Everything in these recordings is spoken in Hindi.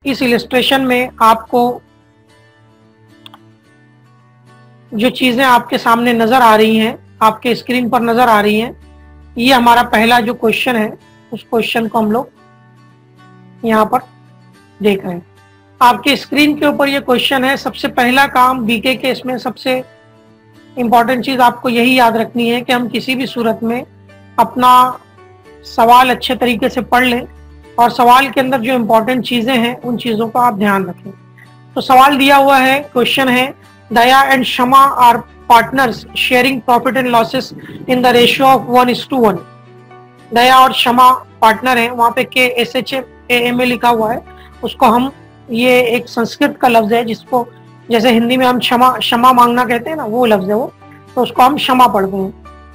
इस इलस्ट्रेशन में आपको जो चीजें आपके सामने नजर आ रही हैं, आपके स्क्रीन पर नजर आ रही हैं, ये हमारा पहला जो क्वेश्चन है उस क्वेश्चन को हम लोग यहाँ पर देख रहे हैं। आपके स्क्रीन के ऊपर ये क्वेश्चन है। सबसे पहला काम बीके के इसमें सबसे इम्पॉर्टेंट चीज आपको यही याद रखनी है कि हम किसी भी सूरत में अपना सवाल अच्छे तरीके से पढ़ लें और सवाल के अंदर जो इम्पोर्टेंट चीजें हैं उन चीजों का आप ध्यान रखें। तो सवाल दिया हुआ है, क्वेश्चन है, Daya and Shama are partners sharing profit and losses in the ratio of 1:1। Daya और शमा पार्टनर हैं, वहां पे KSHAMA लिखा हुआ है, उसको हम, ये एक संस्कृत का लफ्ज है जिसको जैसे हिंदी में हम क्षमा मांगना कहते हैं ना, वो लफ्ज है वो, तो उसको हम क्षमा पढ़ते हैं।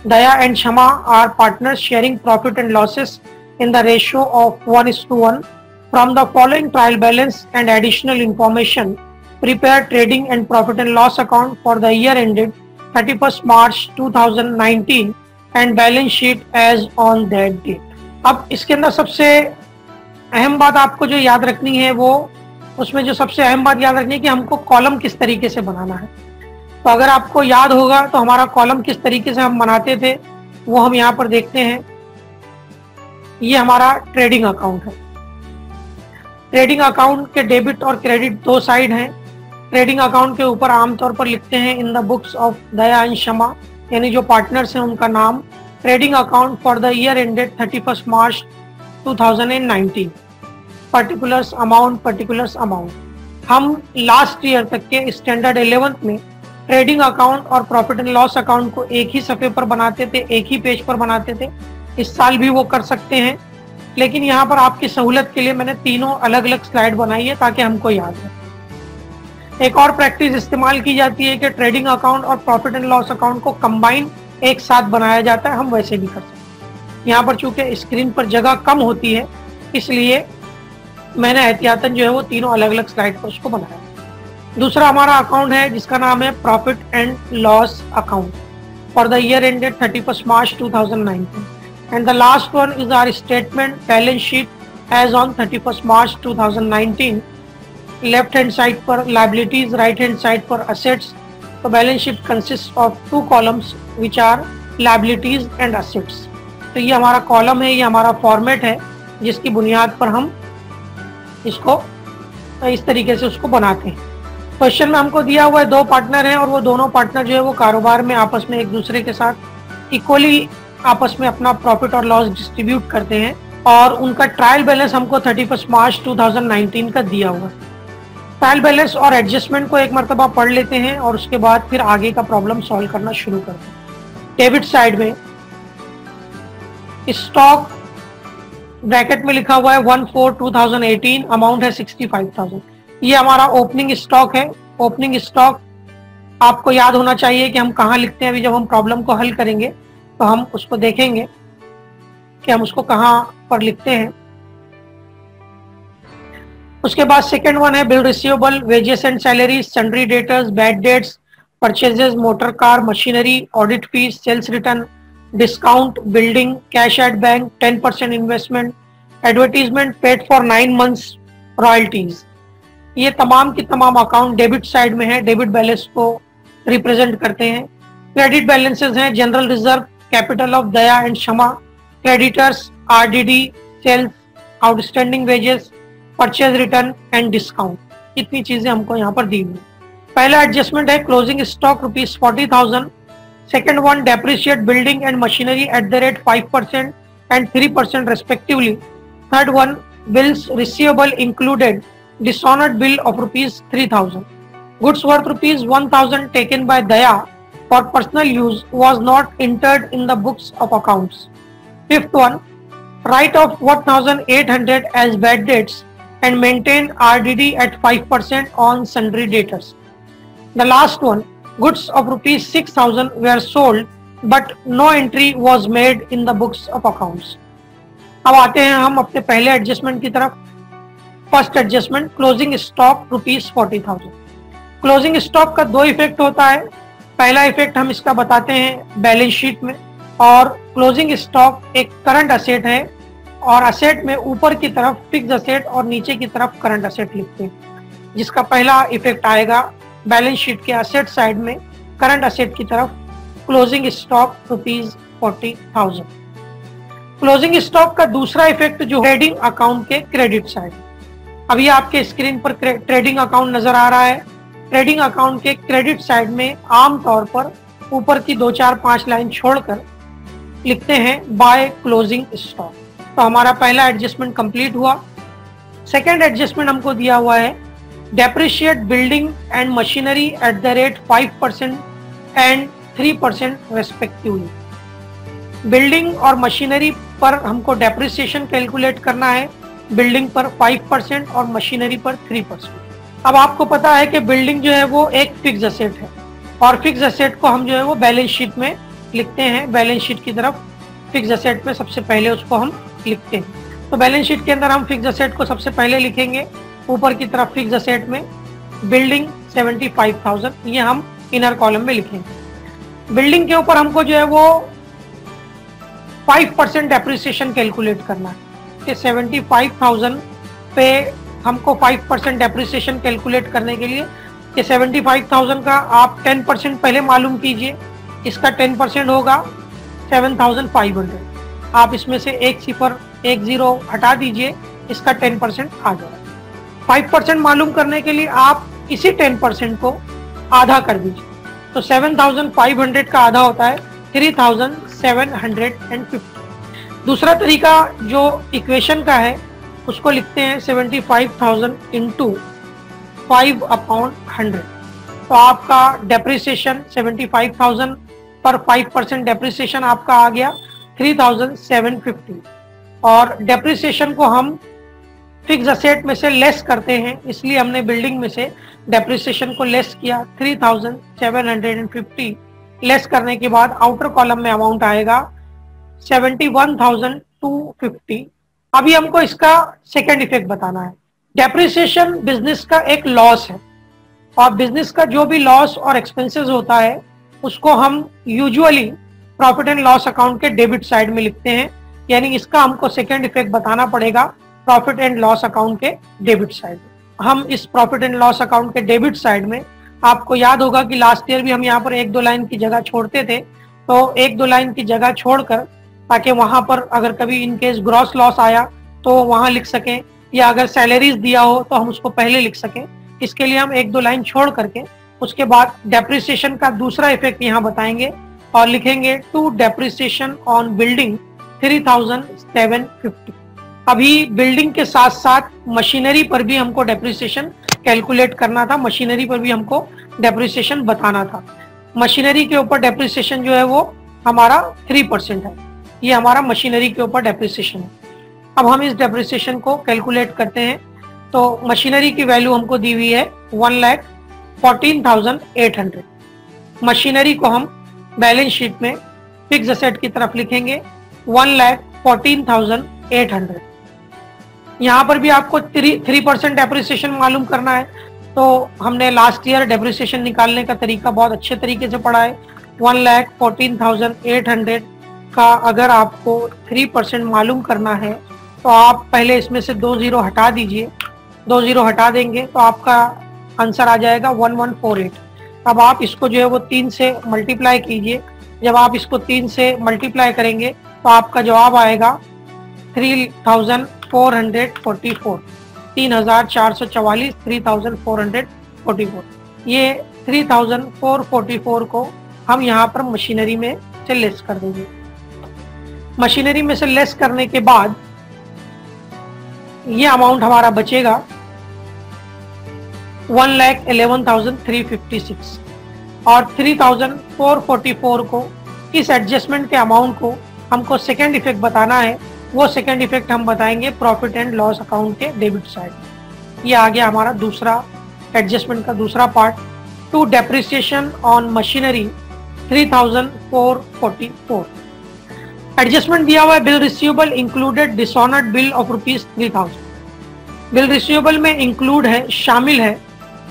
Daya and Shama are partners sharing profit and losses in the ratio of 1:1. From the following trial balance and additional information, prepare trading and profit and loss account for the year ended 31st March 2019 and balance sheet as on that date. अब इसके अंदर सबसे अहम बात आपको जो याद रखनी है, वो उसमें जो सबसे अहम बात याद रखनी है कि हमको कॉलम किस तरीके से बनाना है। तो अगर आपको याद होगा तो हमारा कॉलम किस तरीके से हम बनाते थे वो हम यहाँ पर देखते हैं। ये हमारा ट्रेडिंग अकाउंट है। ट्रेडिंग अकाउंट के डेबिट और क्रेडिट दो साइड हैं। ट्रेडिंग अकाउंट के ऊपर आमतौर पर लिखते हैं in the books of Daya and Shama, यानी जो पार्टनर्स हैं उनका नाम, trading account for the year ended 31st March 2019, particulars amount. हम लास्ट ईयर तक के स्टैंडर्ड 11th में ट्रेडिंग अकाउंट और प्रॉफिट एंड लॉस अकाउंट को एक ही सफ़े पर बनाते थे, एक ही पेज पर बनाते थे। इस साल भी वो कर सकते हैं, लेकिन यहाँ पर आपकी सहूलत के लिए मैंने तीनों अलग अलग स्लाइड बनाई है ताकि हमको याद रहे। एक और प्रैक्टिस इस्तेमाल की जाती है कि ट्रेडिंग अकाउंट और प्रॉफिट एंड लॉस अकाउंट को कंबाइन एक साथ बनाया जाता है। हम वैसे भी कर सकते हैं। यहाँ पर चूंकि स्क्रीन पर जगह कम होती है, इसलिए मैंने एहतियातन जो है वो तीनों अलग अलग स्लाइड पर उसको बनाया। दूसरा हमारा अकाउंट है जिसका नाम है profit and loss account for the year ended 31st March 2019, and the last one is our statement balance sheet as on 31st March 2019. Left hand side पर liabilities, right hand side पर assets. तो balance sheet consists of two columns which are liabilities and assets. तो ये हमारा कॉलम है, ये हमारा फॉर्मेट है जिसकी बुनियाद पर हम इसको इस तरीके से उसको बनाते हैं। क्वेश्चन में हमको दिया हुआ है दो पार्टनर हैं और वो दोनों पार्टनर जो है वो कारोबार में आपस में एक दूसरे के साथ इक्वली आपस में अपना प्रॉफिट और लॉस डिस्ट्रीब्यूट करते हैं और उनका ट्रायल बैलेंस हमको 31st मार्च 2019 का दिया हुआ है। ट्रायल बैलेंस और एडजस्टमेंट को एक मरतबा पढ़ लेते हैं और उसके बाद फिर आगे का प्रॉब्लम सॉल्व करना शुरू करते हैं। डेबिट साइड में स्टॉक ब्रैकेट में लिखा हुआ है 1/4/2018, अमाउंट है 65,000। ये हमारा ओपनिंग स्टॉक है। ओपनिंग स्टॉक आपको याद होना चाहिए कि हम कहाँ लिखते हैं। अभी जब हम प्रॉब्लम को हल करेंगे तो हम उसको देखेंगे कि हम उसको कहाँ पर लिखते हैं। उसके बाद सेकंड वन है bill receivable, wages and salaries, sundry debtors, bad debts, purchases, motor car, machinery, audit fees, sales return, discount, building, cash at bank, 10% investment, advertisement paid for 9 months, royalties. ये तमाम की तमाम अकाउंट डेबिट साइड में है, डेबिट बैलेंस को रिप्रेजेंट करते हैं। क्रेडिट बैलेंसेज हैं general reserve, capital of Daya and Shama, creditors, RDD, sales, outstanding wages, purchase return and discount. इतनी चीजें हमको यहाँ पर दी हुई। पहला एडजस्टमेंट है closing stock ₹40,000। Second one depreciate building and machinery at the rate 5% and 3% respectively. Third one, bills receivable included dishonored bill of ₹3,000. Goods worth ₹1,000 taken by Daya for personal use was not entered in the books of accounts. Fifth one, write off 1,800 as bad debts and maintain RDD at 5% on sundry debtors. The last one, goods of ₹6,000 were sold but no entry was made in the books of accounts. अब आते हैं हम अपने पहले एडजस्टमेंट की तरफ। First adjustment, closing stock ₹40,000। Closing stock का दो इफेक्ट होता है। पहला इफेक्ट हम इसका बताते हैं बैलेंस शीट में, और क्लोजिंग स्टॉक एक करंट असेट है और असेट में ऊपर की तरफ फिक्स असेट और नीचे की तरफ करंट असेट लिखते हैं, जिसका पहला इफेक्ट आएगा बैलेंस शीट के असेट साइड में करंट असेट की तरफ क्लोजिंग स्टॉक ₹40,000। क्लोजिंग स्टॉक का दूसरा इफेक्ट जो ट्रेडिंग अकाउंट के क्रेडिट साइड, अभी आपके स्क्रीन पर ट्रेडिंग अकाउंट नजर आ रहा है। ट्रेडिंग अकाउंट के क्रेडिट साइड में आमतौर पर ऊपर की 2, 4, 5 लाइन छोड़कर लिखते हैं बाय क्लोजिंग स्टॉक। तो हमारा पहला एडजस्टमेंट कंप्लीट हुआ। सेकेंड एडजस्टमेंट हमको दिया हुआ है depreciate building and machinery at the rate 5% and 3% respectively. Building और मशीनरी पर हमको डेप्रिसिएशन कैलकुलेट करना है, बिल्डिंग पर 5% और मशीनरी पर 3%। अब आपको पता है कि बिल्डिंग जो है वो एक फिक्स असेट है और फिक्स असेट को हम जो है वो बैलेंस शीट में लिखते हैं। बैलेंस शीट की तरफ फिक्स असेट में सबसे पहले उसको हम लिखते हैं। तो बैलेंस शीट के अंदर हम फिक्स असेट को सबसे पहले लिखेंगे। ऊपर की तरफ फिक्स असेट में बिल्डिंग 75,000, ये हम इनर कॉलम में लिखेंगे। बिल्डिंग के ऊपर हमको जो है वो 5% डेप्रिसिएशन कैलकुलेट करना है कि 75,000 पे हमको 5% डेप्रिसिएशन कैलकुलेट करने के लिए कि 75,000 का आप 10% पहले मालूम कीजिए। इसका 10% होगा 7,500। आप इसमें से एक सिफर 10 हटा दीजिए, इसका 10% आ जाएगा। 5% मालूम करने के लिए आप इसी 10% को आधा कर दीजिए, तो 7,500 का आधा होता है 3,750। दूसरा तरीका जो इक्वेशन का है उसको लिखते हैं 75,000 इंटू 5/100। तो आपका डेप्रिसिएशन 75,000 पर 5% डेप्रिसिएशन आपका आ गया 3,750। और डेप्रिसिएशन को हम फिक्स असेट में से लेस करते हैं, इसलिए हमने बिल्डिंग में से डेप्रिसिएशन को लेस किया 3,750। लेस करने के बाद आउटर कॉलम में अमाउंट आएगा 71,250। अभी हमको इसका सेकेंड इफेक्ट बताना है। डेप्रिसिएशन बिजनेस का एक लॉस है और बिजनेस का जो भी लॉस और एक्सपेंसेस होता है उसको हम usually profit and loss account के डेबिट साइड में लिखते हैं, यानी इसका हमको सेकेंड इफेक्ट बताना पड़ेगा प्रॉफिट एंड लॉस अकाउंट के डेबिट साइड में। हम इस प्रॉफिट एंड लॉस अकाउंट के डेबिट साइड में, आपको याद होगा कि लास्ट ईयर भी हम यहाँ पर 1-2 लाइन की जगह छोड़ते थे, तो 1-2 लाइन की जगह छोड़कर ताकि वहां पर अगर कभी इनकेस ग्रॉस लॉस आया तो वहां लिख सकें, या अगर सैलरीज दिया हो तो हम उसको पहले लिख सकें। इसके लिए हम 1-2 लाइन छोड़ करके उसके बाद डेप्रिसिएशन का दूसरा इफेक्ट यहाँ बताएंगे और लिखेंगे टू डेप्रिसिएशन ऑन बिल्डिंग 3,750। अभी बिल्डिंग के साथ साथ मशीनरी पर भी हमको डेप्रिसिएशन कैलकुलेट करना था, मशीनरी पर भी हमको डेप्रिसिएशन बताना था। मशीनरी के ऊपर डेप्रिसिएशन जो है वो हमारा 3% है, ये हमारा मशीनरी के ऊपर डेप्रिसिएशन है। अब हम इस डेप्रिसिएशन को कैलकुलेट करते हैं। तो मशीनरी की वैल्यू हमको दी हुई है 1,14,800। मशीनरी को हम बैलेंस शीट में फिक्स असेट की तरफ लिखेंगे 1,14,800। यहाँ पर भी आपको 3% डेप्रिसिएशन मालूम करना है, तो हमने लास्ट ईयर डेप्रिसिएशन निकालने का तरीका बहुत अच्छे तरीके से पढ़ा है। 1,14,800 का अगर आपको 3% मालूम करना है तो आप पहले इसमें से 2 0 हटा दीजिए। 2 0 हटा देंगे तो आपका आंसर आ जाएगा 1148। अब आप इसको जो है वो 3 से मल्टीप्लाई कीजिए। जब आप इसको 3 से मल्टीप्लाई करेंगे तो आपका जवाब आएगा 3,444, 3,444, 3,444। ये 3,444 को हम यहाँ पर मशीनरी में से लेस कर देंगे। मशीनरी में से लेस करने के बाद ये अमाउंट हमारा बचेगा 1,11,356 और 3,444 को, इस एडजस्टमेंट के अमाउंट को हमको सेकेंड इफेक्ट बताना है। वो सेकेंड इफेक्ट हम बताएंगे प्रॉफिट एंड लॉस अकाउंट के डेबिट साइड। ये आ गया हमारा दूसरा एडजस्टमेंट का दूसरा part. To depreciation on machinery 3,444। Adjustment दिया हुआ है bill receivable included dishonoured bill of ₹3,000। Bill receivable में इंक्लूड है, शामिल है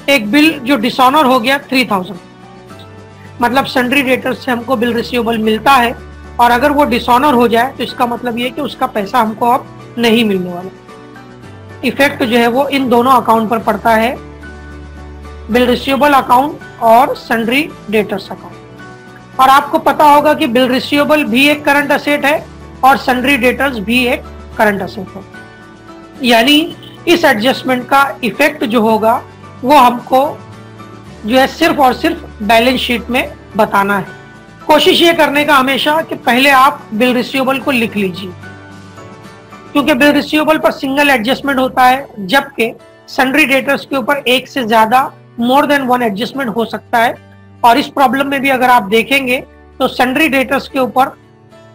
एक बिल जो डिसऑनर हो गया 3,000, मतलब सन्ड्री डेटर से हमको बिल रिसीवेबल मिलता है और अगर वो डिसऑनर हो जाए तो इसका मतलब ये कि उसका पैसा हमको अब नहीं मिलने वाला। इफेक्ट जो है वो इन दोनों अकाउंट पर पड़ता है, बिल रिसीवेबल अकाउंट और सन्ड्री डेटर्स अकाउंट। और आपको पता होगा कि बिल रिसीवेबल भी एक करंट असेट है और सन्ड्री डेटर्स भी एक करंट असेट है। यानी इस एडजस्टमेंट का इफेक्ट जो होगा वो हमको जो है सिर्फ और सिर्फ बैलेंस शीट में बताना है। कोशिश ये करने का हमेशा कि पहले आप बिल रिसीवेबल को लिख लीजिए, क्योंकि बिल रिसीवेबल पर सिंगल एडजस्टमेंट होता है, जबकि सन्ड्री डेटर्स के ऊपर एक से ज्यादा मोर देन वन एडजस्टमेंट हो सकता है। और इस प्रॉब्लम में भी अगर आप देखेंगे तो सन्ड्री डेटर्स के ऊपर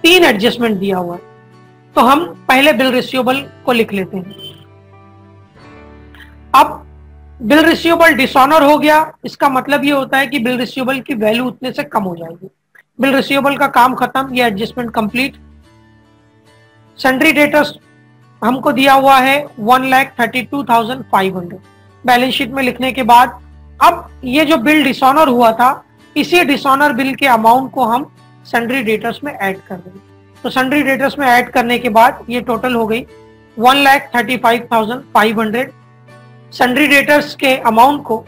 3 एडजस्टमेंट दिया हुआ है। तो हम पहले बिल रिसीवेबल को लिख लेते हैं। अब बिल रिसीवेबल डिसऑनर हो गया, इसका मतलब ये होता है कि बिल रिसीवेबल की वैल्यू उतने से कम हो जाएगी। बिल रिसीवेबल का काम खत्म, ये एडजस्टमेंट कंप्लीट। सन्ड्री डेटर्स हमको दिया हुआ है 1,32,500 बैलेंस शीट में लिखने के बाद। अब ये जो बिल डिसऑनर हुआ था, इसी डिसऑनर बिल के अमाउंट को हम सन्ड्री डेटर्स में ऐड कर देंगे। तो सन्ड्री डेटर्स में ऐड करने के बाद ये टोटल हो गई 1,35,500। सन्ड्री डेटर्स के अमाउंट को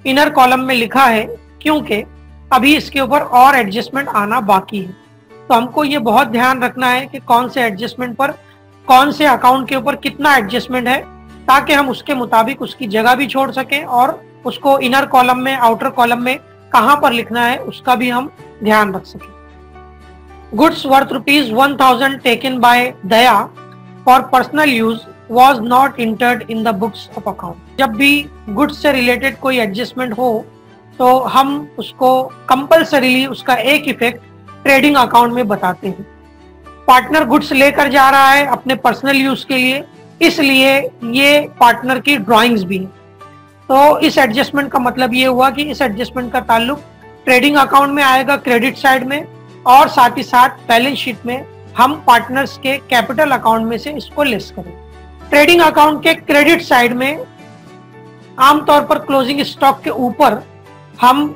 इनर कॉलम में लिखा है, क्योंकि अभी इसके ऊपर और एडजस्टमेंट आना बाकी है। तो हमको ये बहुत ध्यान रखना है कि कौन से एडजस्टमेंट पर, कौन से अकाउंट के ऊपर कितना एडजस्टमेंट है, ताकि हम उसके मुताबिक उसकी जगह भी छोड़ सकें और उसको इनर कॉलम में, आउटर कॉलम में कहां पर लिखना है उसका भी हम ध्यान रख सकें। Goods worth ₹1,000 taken by Daya for personal use was not entered in the books of account। जब भी गुड्स से रिलेटेड कोई एडजस्टमेंट हो तो हम उसको कंपल्सरीली उसका एक इफेक्ट ट्रेडिंग अकाउंट में बताते हैं। पार्टनर गुड्स लेकर जा रहा है अपने पर्सनल यूज के लिए, इसलिए ये पार्टनर की ड्राइंग्स भी हैं। तो इस एडजस्टमेंट का मतलब ये हुआ कि इस एडजस्टमेंट का ताल्लुक ट्रेडिंग अकाउंट में आएगा, क्रेडिट साइड में, और साथ ही साथ बैलेंस शीट में हम पार्टनर्स के कैपिटल अकाउंट में से इसको लेस करेंगे। ट्रेडिंग अकाउंट के क्रेडिट साइड में आमतौर पर क्लोजिंग स्टॉक के ऊपर हम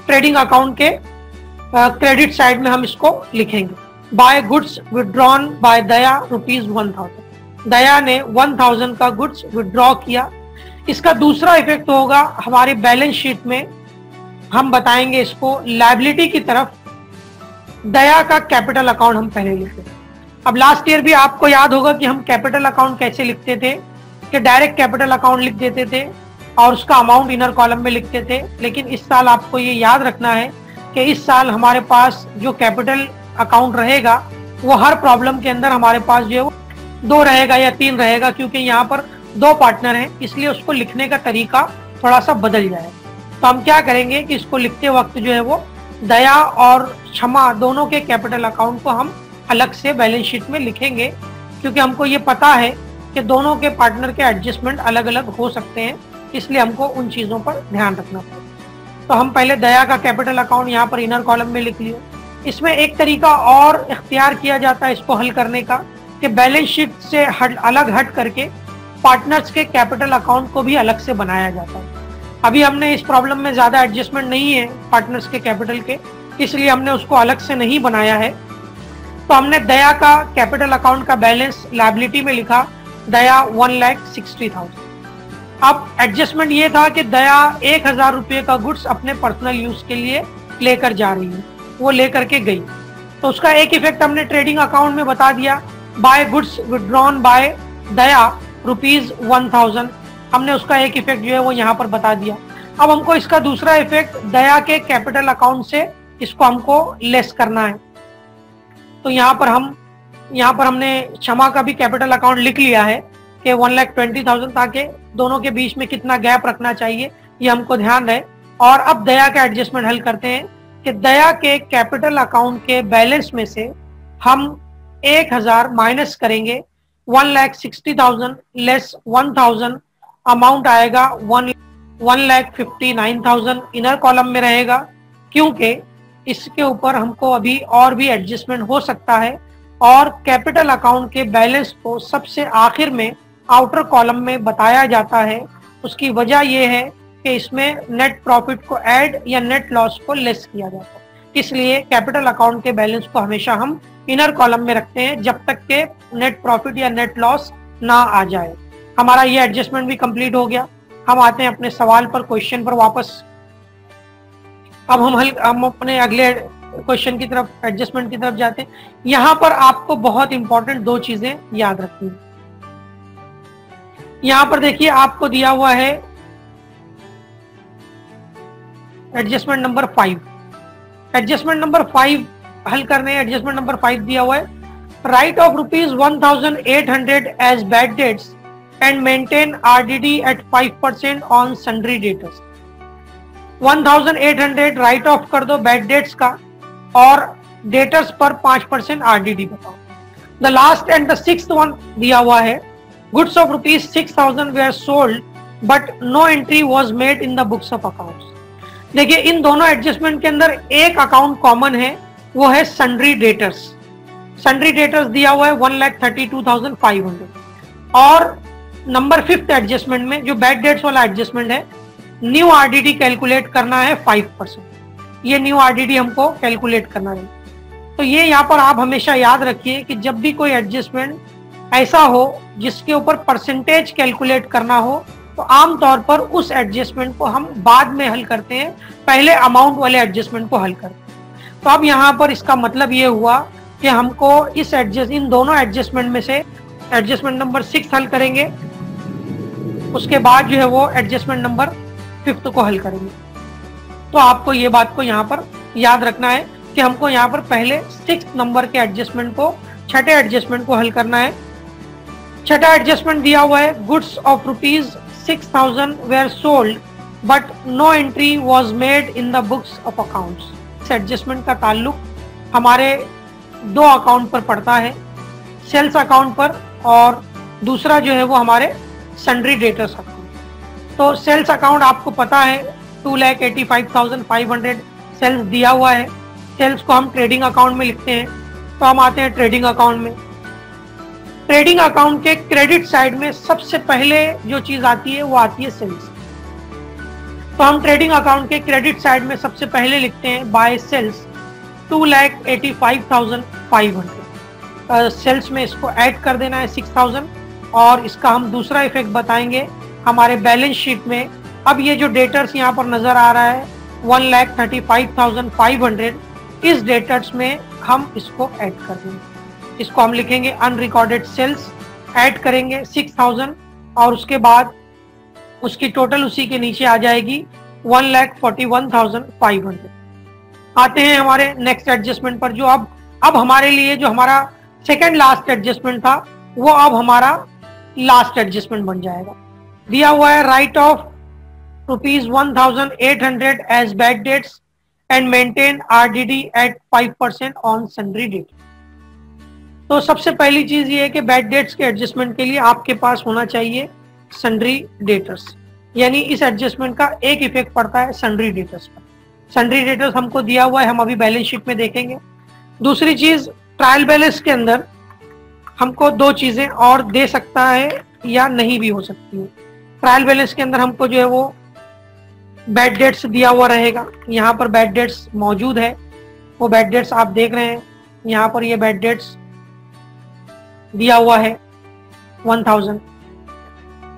ट्रेडिंग अकाउंट के क्रेडिट साइड में हम इसको लिखेंगे, बाय गुड्स विड्रॉन बाय दया ₹1,000। दया ने 1,000 का गुड्स विड्रॉ किया। इसका दूसरा इफेक्ट होगा हमारे बैलेंस शीट में, हम बताएंगे इसको लायबिलिटी की तरफ। दया का कैपिटल अकाउंट हम पहले लिखेंगे। अब लास्ट ईयर भी आपको याद होगा कि हम कैपिटल अकाउंट कैसे लिखते थे, कि डायरेक्ट कैपिटल अकाउंट लिख देते थे और उसका अमाउंट इनर कॉलम में लिखते थे। लेकिन इस साल आपको ये याद रखना है कि इस साल हमारे पास जो कैपिटल अकाउंट रहेगा वो हर प्रॉब्लम के अंदर हमारे पास जो है वो 2 रहेगा या 3 रहेगा, क्योंकि यहाँ पर 2 पार्टनर हैं, इसलिए उसको लिखने का तरीका थोड़ा सा बदल जाए। तो हम क्या करेंगे कि इसको लिखते वक्त जो है वो दया और क्षमा दोनों के कैपिटल अकाउंट को हम अलग से बैलेंस शीट में लिखेंगे, क्योंकि हमको ये पता है कि दोनों के पार्टनर के एडजस्टमेंट अलग अलग हो सकते हैं, इसलिए हमको उन चीज़ों पर ध्यान रखना पड़ेगा। तो हम पहले दया का कैपिटल अकाउंट यहाँ पर इनर कॉलम में लिख लिया। इसमें एक तरीका और इख्तियार किया जाता है इसको हल करने का, कि बैलेंस शीट से अलग हट करके पार्टनर्स के कैपिटल अकाउंट को भी अलग से बनाया जाता है। अभी हमने इस प्रॉब्लम में ज़्यादा एडजस्टमेंट नहीं है पार्टनर्स के कैपिटल के, इसलिए हमने उसको अलग से नहीं बनाया है। तो हमने दया का कैपिटल अकाउंट का बैलेंस लायबिलिटी में लिखा, दया 1,60,000। अब एडजस्टमेंट ये था कि दया 1,000 रुपये का गुड्स अपने पर्सनल यूज के लिए लेकर जा रही है, वो लेकर के गई। तो उसका एक इफेक्ट हमने ट्रेडिंग अकाउंट में बता दिया, बाय गुड्स विड्रॉन बाय दया ₹1,000। हमने उसका एक इफेक्ट जो है वो यहाँ पर बता दिया। अब हमको इसका दूसरा इफेक्ट दया के कैपिटल अकाउंट से इसको हमको लेस करना है। तो यहाँ पर हमने क्षमा का भी कैपिटल अकाउंट लिख लिया है कि 1,20,000, ताकि दोनों के बीच में कितना गैप रखना चाहिए ये हमको ध्यान रहे। और अब दया का एडजस्टमेंट हल करते हैं कि दया के कैपिटल अकाउंट के बैलेंस में से हम 1,000 माइनस करेंगे, 1,60,000 लेस 1,000, अमाउंट आएगा 1,59,000 इनर कॉलम में रहेगा, क्योंकि इसके ऊपर हमको अभी और भी एडजस्टमेंट हो सकता है। और कैपिटल अकाउंट के बैलेंस को सबसे आखिर में आउटर कॉलम में बताया जाता है। उसकी वजह यह है कि इसमें नेट प्रॉफिट को ऐड या नेट लॉस को लेस किया जाता है, इसलिए कैपिटल अकाउंट के बैलेंस को हमेशा हम इनर कॉलम में रखते हैं जब तक के नेट प्रॉफिट या नेट लॉस ना आ जाए। हमारा ये एडजस्टमेंट भी कंप्लीट हो गया। हम आते हैं अपने सवाल पर, क्वेश्चन पर वापस। अब हम अपने अगले क्वेश्चन की तरफ, एडजस्टमेंट की तरफ जाते हैं। यहां पर आपको बहुत इंपॉर्टेंट दो चीजें याद रखनी है। यहां पर देखिए आपको दिया हुआ है एडजस्टमेंट नंबर 5। एडजस्टमेंट नंबर 5 हल करने, एडजस्टमेंट नंबर 5 दिया हुआ है, write off ₹1,800 as bad debts and maintain RDD at 5% on sundry debtors. 1,800 write off कर दो बैड डेट्स का और डेटर्स पर 5% RDD बताओ। The last and the sixth one दिया हुआ है, goods of ₹6,000 were sold but no entry was made in the books of accounts. देखिए इन दोनों एडजस्टमेंट के अंदर एक अकाउंट कॉमन है, वो है सन्ड्री डेटर्स। सन्ड्री डेटर्स दिया हुआ है 1,32,500। और नंबर 5th एडजस्टमेंट में जो बैड डेट्स वाला एडजस्टमेंट है, न्यू RDD कैलकुलेट करना है 5%। ये न्यू RDD हमको कैलकुलेट करना है। तो ये यहाँ पर आप हमेशा याद रखिए कि जब भी कोई एडजस्टमेंट ऐसा हो जिसके ऊपर परसेंटेज कैलकुलेट करना हो, तो आमतौर पर उस एडजस्टमेंट को हम बाद में हल करते हैं, पहले अमाउंट वाले एडजस्टमेंट को हल करते हैं। तो अब यहाँ पर इसका मतलब ये हुआ कि हमको इन दोनों एडजस्टमेंट में से एडजस्टमेंट नंबर 6 हल करेंगे, उसके बाद जो है वो एडजस्टमेंट नंबर 5th को हल करेंगे। तो आपको ये बात को यहाँ पर याद रखना है कि हमको यहाँ पर पहले 6th नंबर के एडजस्टमेंट को, छठे एडजस्टमेंट को हल करना है। छठा एडजस्टमेंट दिया हुआ है, goods of ₹6,000 were sold but no entry was made in the books of accounts. इस एडजस्टमेंट का ताल्लुक हमारे दो अकाउंट पर पड़ता है, सेल्स अकाउंट पर और दूसरा जो है वो हमारे सन्ड्री डेटर्स अकाउंट। तो सेल्स अकाउंट आपको पता है 2,85,500 सेल्स दिया हुआ है। सेल्स को हम ट्रेडिंग अकाउंट में लिखते हैं। तो हम आते हैं ट्रेडिंग अकाउंट में। ट्रेडिंग अकाउंट के क्रेडिट साइड में सबसे पहले जो चीज आती है वो आती है सेल्स। तो हम ट्रेडिंग अकाउंट के क्रेडिट साइड में सबसे पहले लिखते हैं बाय सेल्स 2,85,500। सेल्स में इसको ऐड कर देना है 6,000 और इसका हम दूसरा इफेक्ट बताएंगे हमारे बैलेंस शीट में। अब ये जो डेटर्स यहाँ पर नजर आ रहा है 1,35,500, इस डेटर्स में हम इसको ऐड कर देंगे। इसको हम लिखेंगे अनरिकॉर्डेड सेल्स, ऐड करेंगे 6,000 और उसके बाद उसकी टोटल उसी के नीचे आ जाएगी 1,41,500। आते हैं हमारे नेक्स्ट एडजस्टमेंट पर, जो अब हमारे लिए जो हमारा सेकेंड लास्ट एडजस्टमेंट था वो अब हमारा लास्ट एडजस्टमेंट बन जाएगा। दिया हुआ है write off ₹1,800 as bad debts and maintain RDD at 5% on sundry debt. तो सबसे पहली चीज ये है कि बैड डेट्स के एडजस्टमेंट के लिए आपके पास होना चाहिए सन्ड्री डेटर्स, यानी इस एडजस्टमेंट का एक इफेक्ट पड़ता है सन्ड्री डेटर्स पर। सन्ड्री डेटर्स हमको दिया हुआ है, हम अभी बैलेंस शीट में देखेंगे। दूसरी चीज, ट्रायल बैलेंस के अंदर हमको दो चीजें और दे सकता है या नहीं भी हो सकती है। ट्रायल बैलेंस के अंदर हमको जो है वो बैड डेट्स दिया हुआ रहेगा। यहाँ पर बैड डेट्स मौजूद है, वो बैड डेट्स आप देख रहे हैं। यहाँ पर ये बैड डेट्स दिया हुआ है 1,000।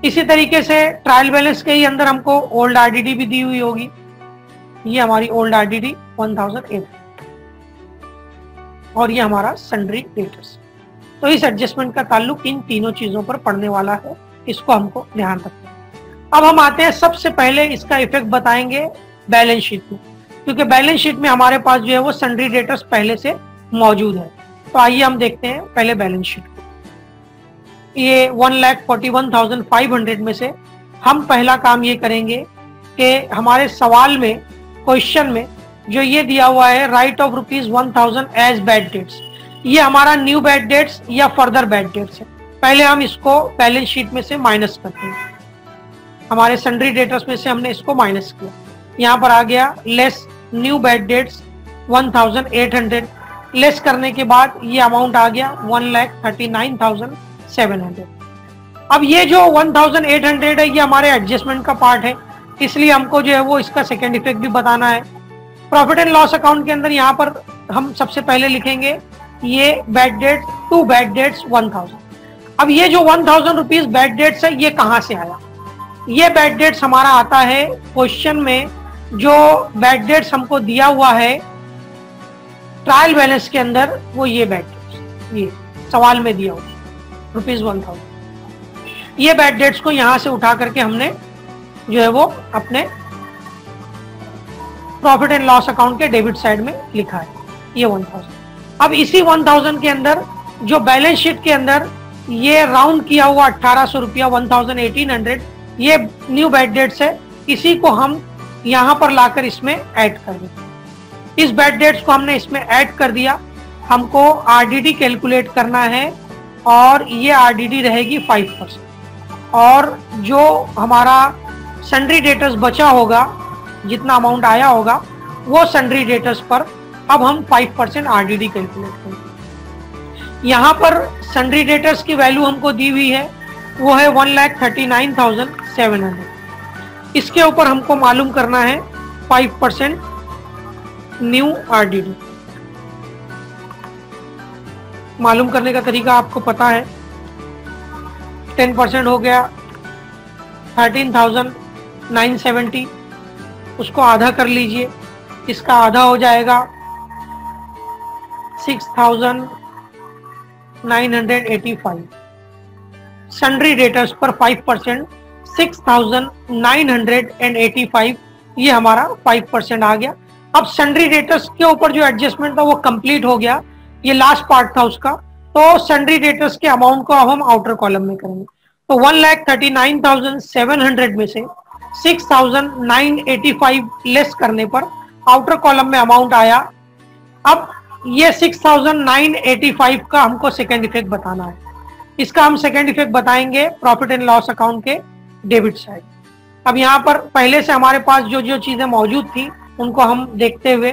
इसी तरीके से ट्रायल बैलेंस के ही अंदर हमको ओल्ड RDD भी दी हुई होगी। ये हमारी ओल्ड RDD 1,008 और ये हमारा सन्ड्री डेटर्स। तो इस एडजस्टमेंट का ताल्लुक इन तीनों चीजों पर पड़ने वाला है, इसको हमको ध्यान रखना है। अब हम आते हैं, सबसे पहले इसका इफेक्ट बताएंगे बैलेंस शीट में, क्योंकि बैलेंस शीट में हमारे पास जो है वो सन्ड्री डेटर्स पहले से मौजूद है। तो आइए हम देखते हैं पहले बैलेंस शीट को। ये 1,41,500 में से हम पहला काम ये करेंगे कि हमारे सवाल में, क्वेश्चन में जो ये दिया हुआ है write off ₹1,000 as bad debts, ये हमारा न्यू बैड डेट्स या फर्दर बैड डेट्स है। पहले हम इसको बैलेंस शीट में से माइनस करते हैं। हमारे सन्ड्री डेटर्स में से हमने इसको माइनस किया, यहाँ पर आ गया less new bad dates 1,800, less करने के बाद ये अमाउंट आ गया 1,39,700। अब ये जो 1,800 है ये हमारे एडजस्टमेंट का पार्ट है, इसलिए हमको जो है वो इसका सेकेंड इफेक्ट भी बताना है। प्रॉफिट एंड लॉस अकाउंट के अंदर यहाँ पर हम सबसे पहले लिखेंगे ये बैड डेट, 2 बैड डेट्स 1000। अब ये जो 1000 रुपीज बैड डेट्स है ये कहाँ से आया? ये बैड डेट्स हमारा आता है क्वेश्चन में, जो बैड डेट्स हमको दिया हुआ है ट्रायल बैलेंस के अंदर, वो ये बैड डेट्स, ये सवाल में दिया हुआ ₹1000। ये बैड डेट्स को यहां से उठा करके हमने जो है वो अपने प्रॉफिट एंड लॉस अकाउंट के डेबिट साइड में लिखा है, ये 1000। अब इसी 1000 के अंदर जो बैलेंस शीट के अंदर ये राउंड किया हुआ 1800 रुपया, 1800, ये न्यू बैड डेट्स है, इसी को हम यहां पर लाकर इसमें ऐड कर देंगे। इस बैड डेट्स को हमने इसमें ऐड कर दिया। हमको आरडीडी कैलकुलेट करना है और ये आरडीडी रहेगी 5%, और जो हमारा सन्ड्री डेटर्स बचा होगा, जितना अमाउंट आया होगा, वो सन्ड्री डेटर्स पर अब हम 5% आरडीडी कैलकुलेट करेंगे। यहाँ पर सन्ड्री डेटर्स की वैल्यू हमको दी हुई है, वो है 1,39,700। इसके ऊपर हमको मालूम करना है 5% न्यू आरडीडी। मालूम करने का तरीका आपको पता है, 10% हो गया 13,970, उसको आधा कर लीजिए, इसका आधा हो जाएगा 6,985। सन्ड्री डेटर्स पर 5% 6,985, ये हमारा 5% आ गया। अब सन्ड्री डेटर्स के ऊपर जो एडजस्टमेंट था वो कंप्लीट हो गया, ये लास्ट पार्ट था उसका। तो सन्ड्री डेटर्स के अमाउंट को अब हम आउटर कॉलम में करेंगे। तो 1,39,700 में से 6,985 लेस करने पर आउटर कॉलम में अमाउंट आया। अब ये 6,985 का हमको सेकेंड इफेक्ट बताना है। इसका हम सेकेंड इफेक्ट बताएंगे प्रॉफिट एंड लॉस अकाउंट के डेबिट साइड। अब यहाँ पर पहले से हमारे पास जो जो चीजें मौजूद थी उनको हम देखते हुए,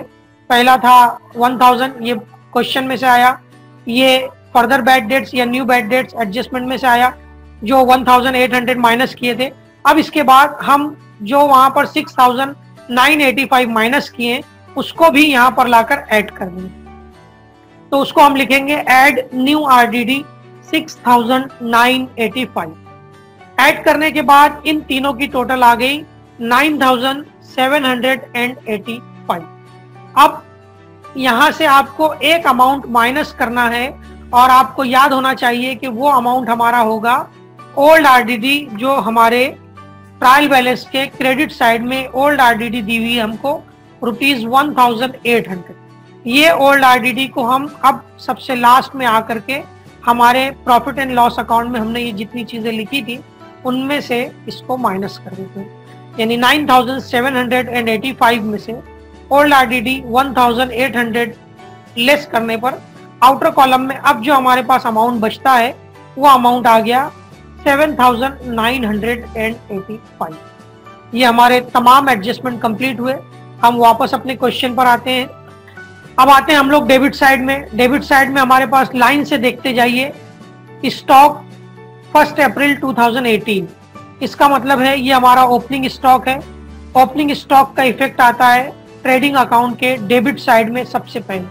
पहला था 1000, ये क्वेश्चन में से आया। ये फर्दर बैड डेट्स या न्यू बैड डेट्स एडजस्टमेंट में से आया, जो 1800 माइनस किए थे। अब इसके बाद हम जो वहां पर 6,985 माइनस किए, उसको भी यहाँ पर लाकर ऐड कर देंगे। तो उसको हम लिखेंगे ऐड न्यू आरडीडी 6,985। ऐड करने के बाद इन तीनों की टोटल आ गई 9,785। अब यहां से आपको एक अमाउंट माइनस करना है, और आपको याद होना चाहिए कि वो अमाउंट हमारा होगा ओल्ड आरडीडी, जो हमारे ट्रायल बैलेंस के क्रेडिट साइड में ओल्ड आरडीडी दी हुई हमको ₹1,800। ये ओल्ड आरडीडी को हम अब सबसे लास्ट में आकर के हमारे प्रॉफिट एंड लॉस अकाउंट में हमने ये जितनी चीजें लिखी थी उनमें से इसको माइनस कर देते हैं। यानी 9,785 में से ओल्ड आरडीडी 1,800 लेस करने पर आउटर कॉलम में अब जो हमारे पास अमाउंट बचता है वो अमाउंट आ गया 7,985। ये हमारे तमाम एडजस्टमेंट कंप्लीट हुए। हम वापस अपने क्वेश्चन पर आते हैं। अब आते हैं हम लोग डेबिट साइड में। डेबिट साइड में हमारे पास लाइन से देखते जाइए, स्टॉक 1 अप्रैल 2018, इसका मतलब है ये हमारा ओपनिंग स्टॉक है। ओपनिंग स्टॉक का इफेक्ट आता है ट्रेडिंग अकाउंट के डेबिट साइड में सबसे पहले।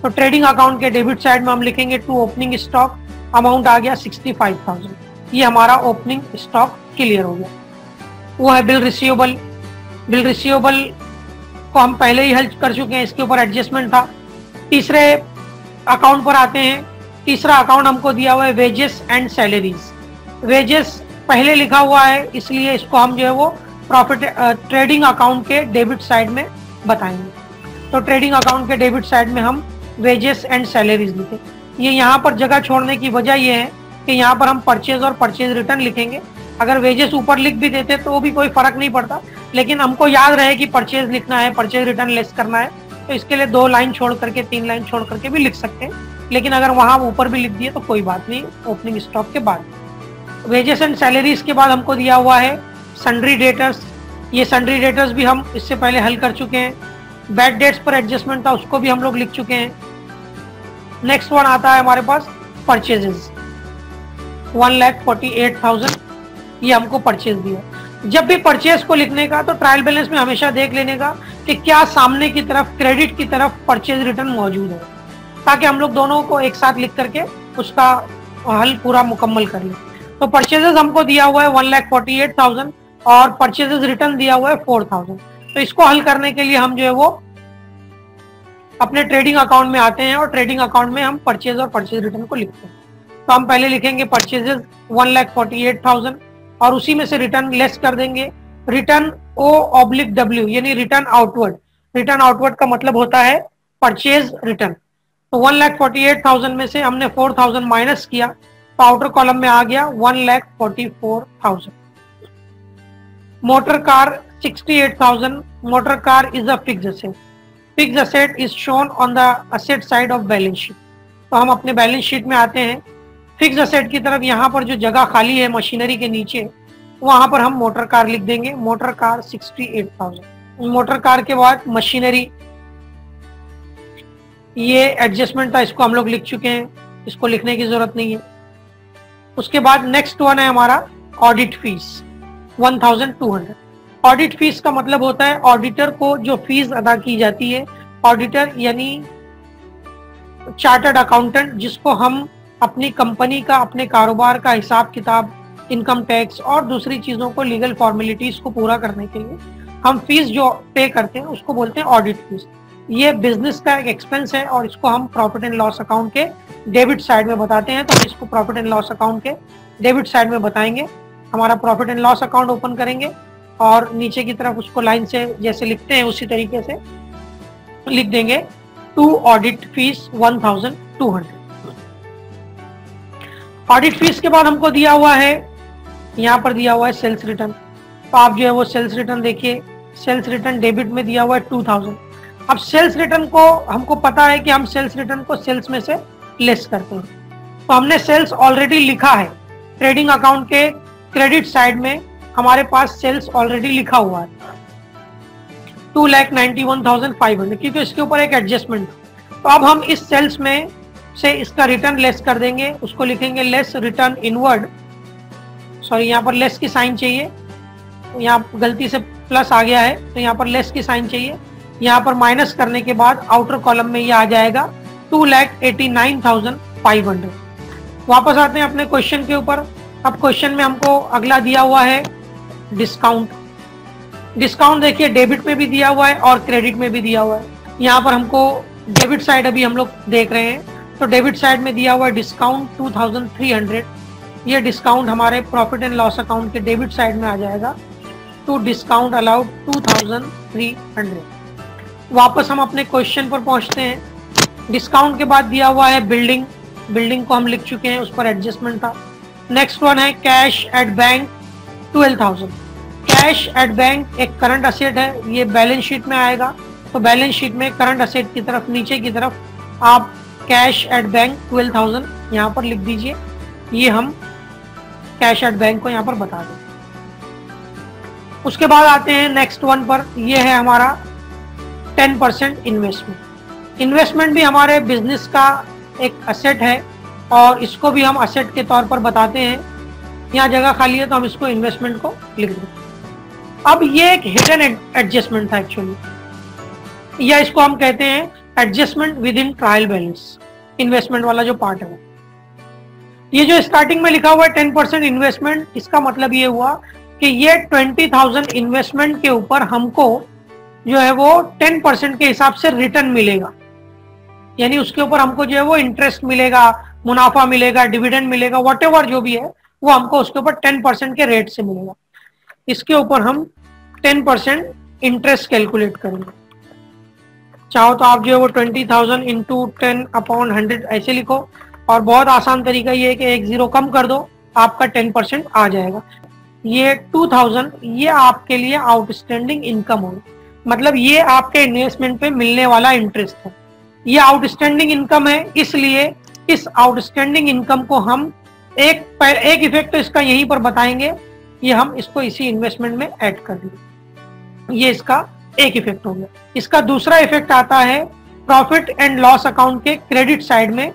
तो ट्रेडिंग अकाउंट के डेबिट साइड में हम लिखेंगे टू ओपनिंग स्टॉक, अमाउंट आ गया 65,000। ये हमारा ओपनिंग स्टॉक क्लियर हो गया। वो है बिल रिसीवेबल। बिल रिसीवेबल को हम पहले ही हल कर चुके हैं, इसके ऊपर एडजस्टमेंट था। तीसरे अकाउंट पर आते हैं। तीसरा अकाउंट हमको दिया हुआ है वेजेस एंड सैलरीज। वेजेस पहले लिखा हुआ है, इसलिए इसको हम जो है वो प्रॉफिट ट्रेडिंग अकाउंट के डेबिट साइड में बताएंगे। तो ट्रेडिंग अकाउंट के डेबिट साइड में हम वेजेस एंड सैलरीज लिखे। ये यहाँ पर जगह छोड़ने की वजह ये है कि यहाँ पर हम परचेज और परचेज रिटर्न लिखेंगे। अगर वेजेस ऊपर लिख भी देते तो भी कोई फर्क नहीं पड़ता, लेकिन हमको याद रहे कि परचेज लिखना है, परचेज रिटर्न लेस करना है, तो इसके लिए 2 लाइन छोड़ करके 3 लाइन छोड़ करके भी लिख सकते हैं। लेकिन अगर वहां ऊपर भी लिख दिए तो कोई बात नहीं, ओपनिंग स्टॉक के बाद। वेजेस एंड सैलरीज के बाद हमको दिया हुआ है सन्ड्री डेटर्स। ये सन्ड्री डेटर्स भी हम इससे पहले हल कर चुके हैं। बैड डेट्स पर एडजस्टमेंट था, उसको भी हम लोग लिख चुके हैं। नेक्स्ट वन आता है हमारे पास परचेजेस, 1,48,000, ये हमको परचेज दिया। जब भी परचेज को लिखने का तो ट्रायल बैलेंस में हमेशा देख लेने का कि क्या सामने की तरफ क्रेडिट की तरफ परचेज रिटर्न मौजूद है, ताकि हम लोग दोनों को एक साथ लिख करके उसका हल पूरा मुकम्मल कर लें। तो परचेजेस हमको दिया हुआ है 1,48,000 और परचेजेस रिटर्न दिया हुआ है 4,000। तो इसको हल करने के लिए हम जो है वो अपने ट्रेडिंग अकाउंट में आते हैं और ट्रेडिंग अकाउंट में हम परचेज और परचेज रिटर्न को लिखते हैं। तो हम पहले लिखेंगे परचेजेस 1,48,000 और उसी में से रिटर्न लेस कर देंगे। रिटर्न O/W यानी रिटर्न आउटवर्ड। रिटर्न आउटवर्ड का मतलब होता है परचेज रिटर्न। तो 1,48,000 में से हमने 4,000 माइनस किया तो आउटर कॉलम में आ गया 1,44,000। Motor car 68,000। Motor car is a fixed asset. Fixed asset is shown on the asset side of balance sheet. तो हम अपने बैलेंस शीट में आते हैं, फिक्स्ड एसेट की तरफ यहाँ पर जो जगह खाली है मशीनरी के नीचे वहां पर हम मोटर कार लिख देंगे। Motor car 68,000। मोटर कार के बाद मशीनरी, ये एडजस्टमेंट था, इसको हम लोग लिख चुके हैं, इसको लिखने की जरूरत नहीं है। उसके बाद नेक्स्ट वन है हमारा ऑडिट फीस 1,200। ऑडिट फीस का मतलब होता है ऑडिटर को जो फीस अदा की जाती है। ऑडिटर यानी चार्टर्ड अकाउंटेंट, जिसको हम अपनी कंपनी का, अपने कारोबार का हिसाब किताब, इनकम टैक्स और दूसरी चीजों को, लीगल फॉर्मेलिटीज को पूरा करने के लिए हम फीस जो पे करते हैं उसको बोलते हैं ऑडिट फीस। ये बिजनेस का एक एक्सपेंस है और इसको हम प्रॉफिट एंड लॉस अकाउंट के डेबिट साइड में बताते हैं। तो हम इसको प्रॉफिट एंड लॉस अकाउंट के डेबिट साइड में बताएंगे। हमारा profit and loss account open करेंगे और नीचे की तरफ उसको लाइन से जैसे लिखते हैं उसी तरीके से लिख देंगे to audit fees 1,200। Audit fees के बाद हमको दिया हुआ है, यहाँ पर दिया हुआ है सेल्स रिटर्न। तो आप जो है वो सेल्स रिटर्न देखिए, सेल्स रिटर्न डेबिट में दिया हुआ है 2,000। अब सेल्स रिटर्न को हमको पता है कि हम सेल्स रिटर्न को सेल्स में से लेस करते हैं। तो हमने सेल्स ऑलरेडी लिखा है, ट्रेडिंग अकाउंट के क्रेडिट साइड में हमारे पास सेल्स ऑलरेडी लिखा हुआ है 2,91,500, क्योंकि इसके ऊपर एक एडजस्टमेंट। तो अब हम इस सेल्स में से इसका रिटर्न लेस कर देंगे, उसको लिखेंगे लेस रिटर्न इनवर्ड। सॉरी, यहाँ पर लेस की साइन चाहिए, यहाँ गलती से प्लस आ गया है तो यहाँ पर लेस की साइन चाहिए। यहाँ पर माइनस करने के बाद आउटर कॉलम में ये आ जाएगा 2,89,500। वापस आते हैं अपने क्वेश्चन के ऊपर। अब क्वेश्चन में हमको अगला दिया हुआ है डिस्काउंट। डिस्काउंट देखिए डेबिट में भी दिया हुआ है और क्रेडिट में भी दिया हुआ है। यहाँ पर हमको डेबिट साइड अभी हम लोग देख रहे हैं, तो डेबिट साइड में दिया हुआ है डिस्काउंट 2,300। ये डिस्काउंट हमारे प्रॉफिट एंड लॉस अकाउंट के डेबिट साइड में आ जाएगा, टू डिस्काउंट अलाउड 2,300। वापस हम अपने क्वेश्चन पर पहुंचते हैं। डिस्काउंट के बाद दिया हुआ है बिल्डिंग। बिल्डिंग को हम लिख चुके हैं, उस पर एडजस्टमेंट था। नेक्स्ट वन है cash at bank 12,000। Cash at bank एक करंट असेट है, ये बैलेंस शीट में आएगा। तो बैलेंस शीट में करंट असेट की तरफ नीचे की तरफ आप कैश एट बैंक 12,000 यहाँ पर लिख दीजिए। ये हम कैश एट बैंक को यहाँ पर बता दें। उसके बाद आते हैं नेक्स्ट वन पर, ये है हमारा 10% इन्वेस्टमेंट। इन्वेस्टमेंट भी हमारे बिजनेस का एक असेट है और इसको भी हम असेट के तौर पर बताते हैं। यहाँ जगह खाली है तो हम इसको इन्वेस्टमेंट को लिख दें। अब ये एक हिडन एडजस्टमेंट था एक्चुअली, या इसको हम कहते हैं adjustment with in trial balance. Investment वाला जो पार्ट है, ये जो स्टार्टिंग में लिखा हुआ है 10% इन्वेस्टमेंट, इसका मतलब ये हुआ कि ये 20,000 इन्वेस्टमेंट के ऊपर हमको जो है वो 10% के हिसाब से रिटर्न मिलेगा। यानी उसके ऊपर हमको जो है वो इंटरेस्ट मिलेगा, मुनाफा मिलेगा, डिविडेंड मिलेगा, व्हाटएवर जो भी है वो हमको उसके ऊपर 10% के रेट से मिलेगा। इसके ऊपर हम 10% इंटरेस्ट कैलकुलेट करेंगे। चाहो तो आप जो है वो 20,000 इंटू 10/100 ऐसे लिखो, और बहुत आसान तरीका ये है कि एक जीरो कम कर दो, आपका 10% आ जाएगा। ये 2,000 ये आपके लिए आउटस्टैंडिंग इनकम होगी, मतलब ये आपके इन्वेस्टमेंट पे मिलने वाला इंटरेस्ट है। ये आउटस्टैंडिंग इनकम है, इसलिए इस आउटस्टैंडिंग इनकम को हम एक इफेक्ट तो इसका यहीं पर बताएंगे, ये हम इसको इसी इन्वेस्टमेंट में ऐड कर देंगे। ये इसका एक इफेक्ट हो गया। इसका दूसरा इफेक्ट आता है प्रॉफिट एंड लॉस अकाउंट के क्रेडिट साइड में,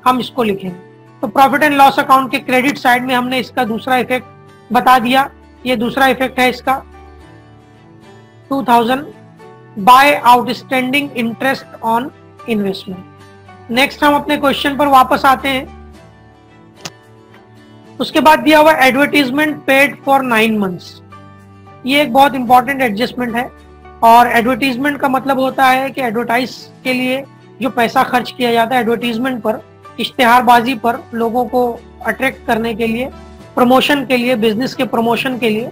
हम इसको लिखेंगे। तो प्रॉफिट एंड लॉस अकाउंट के क्रेडिट साइड में हमने इसका दूसरा इफेक्ट बता दिया। ये दूसरा इफेक्ट है इसका 2,000 by outstanding interest on investment. Next हम अपने क्वेश्चन पर वापस आते हैं। उसके बाद दिया हुआ एडवर्टीजमेंट पेड फॉर 9 मंथ्स। ये एक बहुत इंपॉर्टेंट एडजस्टमेंट है, और एडवर्टीजमेंट का मतलब होता है कि एडवर्टाइज के लिए जो पैसा खर्च किया जाता है एडवर्टीजमेंट पर, इश्तेहारबाजी पर, लोगों को अट्रैक्ट करने के लिए, प्रमोशन के लिए, बिजनेस के प्रमोशन के लिए,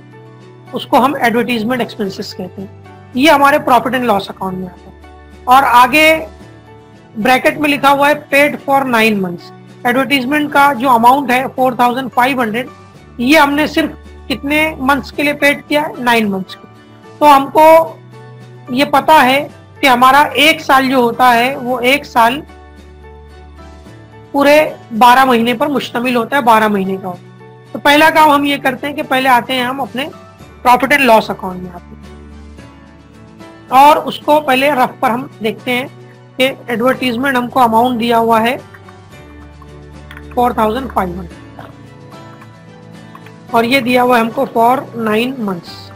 उसको हम एडवर्टीजमेंट एक्सपेंसेस कहते हैं। ये हमारे प्रॉफिट एंड लॉस अकाउंट में आता है। और आगे ब्रैकेट में लिखा हुआ है पेड फॉर 9 मंथ्स। एडवर्टीजमेंट का जो अमाउंट है 4500, ये हमने सिर्फ कितने मंथ्स के लिए पेड किया है? 9 मंथ्स के। तो हमको ये पता है कि हमारा एक साल जो होता है वो एक साल पूरे 12 महीने पर मुश्तमिल होता है, 12 महीने का होता है। तो पहला काम हम ये करते हैं कि पहले आते हैं हम अपने प्रॉफिट एंड लॉस अकाउंट में आते हैं, और उसको पहले रफ पर हम देखते हैं कि एडवर्टीजमेंट हमको अमाउंट दिया हुआ है 4500, और ये दिया हुआ है हमको फॉर 9 मंथ्स।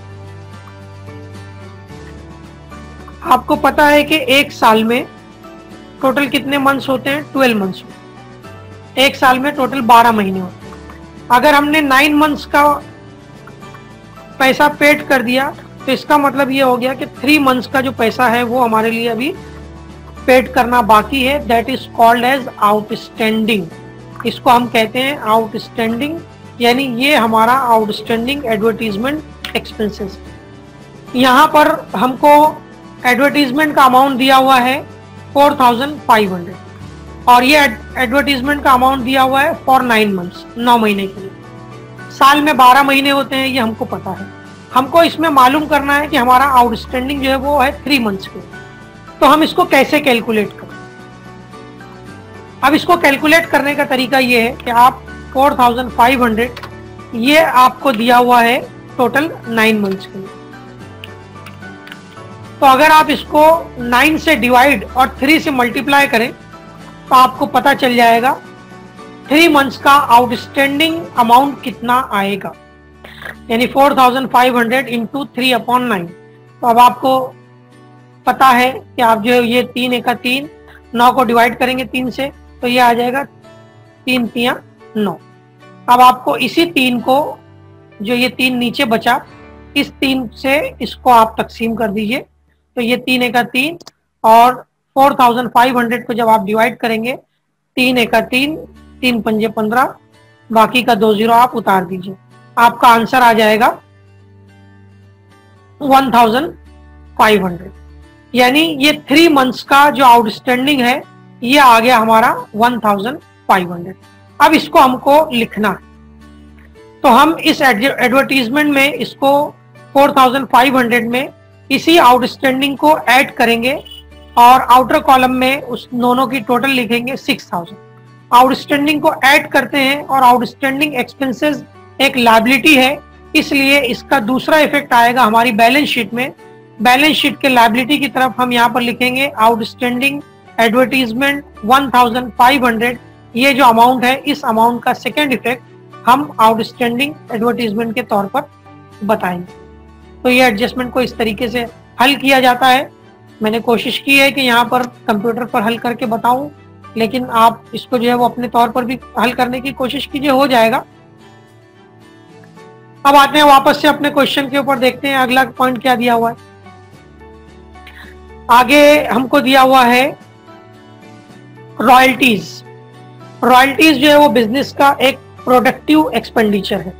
आपको पता है कि एक साल में टोटल कितने मंथ्स होते हैं? 12 मंथ्स होते हैं। एक साल में टोटल 12 महीने होते हैं। अगर हमने 9 मंथ्स का पैसा पेड कर दिया तो इसका मतलब ये हो गया कि 3 मंथ्स का जो पैसा है वो हमारे लिए अभी पेड करना बाकी है। That is called as outstanding. इसको हम कहते हैं आउटस्टैंडिंग, यानी ये हमारा आउटस्टैंडिंग एडवर्टीजमेंट एक्सपेंसेस। यहाँ पर हमको एडवर्टीजमेंट का अमाउंट दिया हुआ है 4500, और ये एडवर्टीजमेंट का अमाउंट दिया हुआ है फॉर 9 मंथ्स, 9 महीने के लिए। साल में 12 महीने होते हैं, ये हमको पता है। हमको इसमें मालूम करना है कि हमारा आउटस्टैंडिंग जो है वो है 3 मंथ्स के। तो हम इसको कैसे कैलकुलेट करें? अब इसको कैलकुलेट करने का तरीका ये है कि आप 4500 ये आपको दिया हुआ है टोटल 9 मंथ्स के लिए। तो अगर आप इसको 9 से डिवाइड और 3 से मल्टीप्लाई करें तो आपको पता चल जाएगा 3 मंथ्स का आउटस्टैंडिंग अमाउंट कितना आएगा, यानी 4500 इंटू 3/9। तो अब आपको पता है कि आप जो ये 3 एका 3, 9 को डिवाइड करेंगे 3 से तो ये आ जाएगा 3 3 9। अब आपको इसी 3 को, जो ये 3 नीचे बचा, इस 3 से इसको आप तकसीम कर दीजिए। तो ये 3 एका 3 और 4500 को जब आप डिवाइड करेंगे 3 एका 3, 3 पंजे 15, बाकी का 2 जीरो आप उतार दीजिए। आपका आंसर आ जाएगा 1500, यानी ये 3 मंथ्स का जो आउटस्टैंडिंग है ये आ गया हमारा 1500। अब इसको हमको लिखना है, तो हम इस एडवर्टीजमेंट में इसको 4500 में इसी आउटस्टैंडिंग को ऐड करेंगे और आउटर कॉलम में उस दोनों की टोटल लिखेंगे 6000। आउटस्टैंडिंग को ऐड करते हैं, और आउटस्टैंडिंग एक्सपेंसेस एक लायबिलिटी है, इसलिए इसका दूसरा इफेक्ट आएगा हमारी बैलेंस शीट में। बैलेंस शीट के लायबिलिटी की तरफ हम यहाँ पर लिखेंगे आउटस्टैंडिंग एडवर्टीजमेंट 1500। ये जो अमाउंट है, इस अमाउंट का सेकेंड इफेक्ट हम आउटस्टैंडिंग एडवर्टीजमेंट के तौर पर बताएंगे। तो ये एडजस्टमेंट को इस तरीके से हल किया जाता है। मैंने कोशिश की है कि यहाँ पर कंप्यूटर पर हल करके बताऊं, लेकिन आप इसको जो है वो अपने तौर पर भी हल करने की कोशिश कीजिए, हो जाएगा। अब आते हैं वापस से अपने क्वेश्चन के ऊपर, देखते हैं अगला पॉइंट क्या दिया हुआ है। आगे हमको दिया हुआ है रॉयल्टीज। रॉयल्टीज जो है वो बिजनेस का एक प्रोडक्टिव एक्सपेंडिचर है।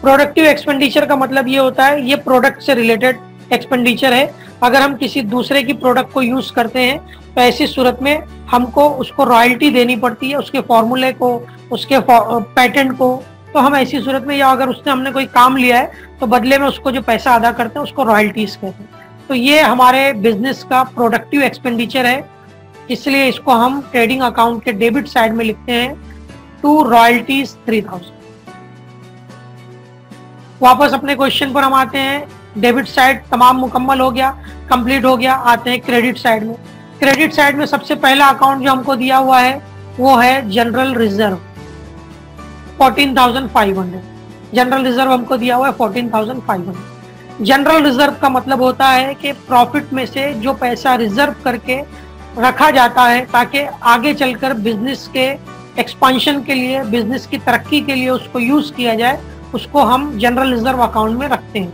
प्रोडक्टिव एक्सपेंडिचर का मतलब ये होता है, ये प्रोडक्ट से रिलेटेड एक्सपेंडिचर है। अगर हम किसी दूसरे की प्रोडक्ट को यूज करते हैं तो ऐसी सूरत में हमको उसको रॉयल्टी देनी पड़ती है, उसके फॉर्मूले को, उसके पैटेंट को। तो हम ऐसी सूरत में, या अगर उसने हमने कोई काम लिया है तो बदले में उसको जो पैसा अदा करते हैं उसको रॉयल्टीज कहते हैं। तो ये हमारे बिजनेस का प्रोडक्टिव एक्सपेंडिचर है, इसलिए इसको हम ट्रेडिंग अकाउंट के डेबिट साइड में लिखते हैं टू रॉयल्टीज 3000। वापस अपने क्वेश्चन पर हम आते हैं। डेबिट साइड तमाम मुकम्मल हो गया, कंप्लीट हो गया। आते हैं क्रेडिट साइड में। क्रेडिट साइड में सबसे पहला अकाउंट जो हमको दिया हुआ है वो है जनरल रिजर्व 14,500। जनरल रिजर्व हमको दिया हुआ है 14,500। जनरल रिजर्व का मतलब होता है कि प्रॉफिट में से जो पैसा रिजर्व करके रखा जाता है ताकि आगे चलकर बिजनेस के एक्सपांशन के लिए, बिजनेस की तरक्की के लिए उसको यूज किया जाए, उसको हम जनरल रिजर्व अकाउंट में रखते हैं।